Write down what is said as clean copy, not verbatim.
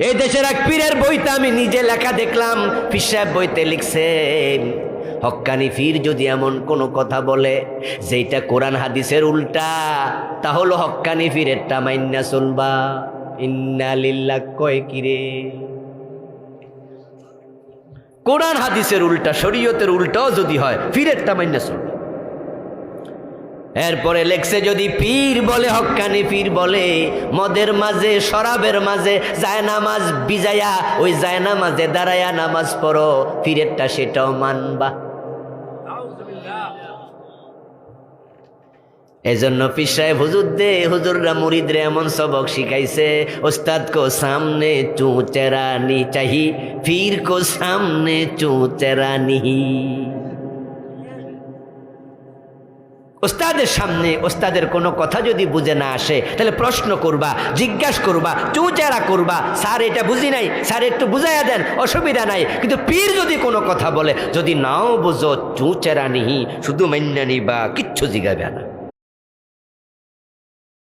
এই দেশের এক পীরের বইতে আমি নিজে লেখা দেখলাম, পীর সাহেব বইতে লিখছেন হক্কানি পীর যদি এমন কোনো কথা বলে যেটা কোরআন হাদিসের উল্টা, তাহলে হক্কানি পীরেরটা মাইন্না চলবা। ইন্না লিল্লাহ কয় কিরে, কোরআন হাদিসের উল্টা, শরীয়তের উল্টাও যদি হয় পীরেরটা মাইন্না চলবে। এরপরে লেখছে যদি পীর বলে, হক্কানি পীর বলে মদের মাঝে শরাবের মাঝে জায়নামাজ বিজায়া ওই জায়নামাজে দাঁড়ায়া নামাজ পড়ো, পীরেরটা সেটাও মানবা। এজন্য পীর সাহেব হুজুররা মুরিদরে এমন সবক শিখাইছে, ওস্তাদ কো সামনে চু চেরানি চাহি, পীর কো সামনে চু চেরানি। ওস্তাদের সামনে ওস্তাদের কোনো কথা যদি বুঝে না আসে তাহলে প্রশ্ন করবা, জিজ্ঞাসা করবা, চুচেরা করবা, স্যার এটা বুঝি নাই, স্যার একটু বুঝাইয়া দেন, অসুবিধা নাই। কিন্তু পীর যদি কোনো কথা বলে, যদি নাও বুঝো চুচেরা নিহি, শুধু মান্যা নিবা, কিচ্ছু জিগাবে না।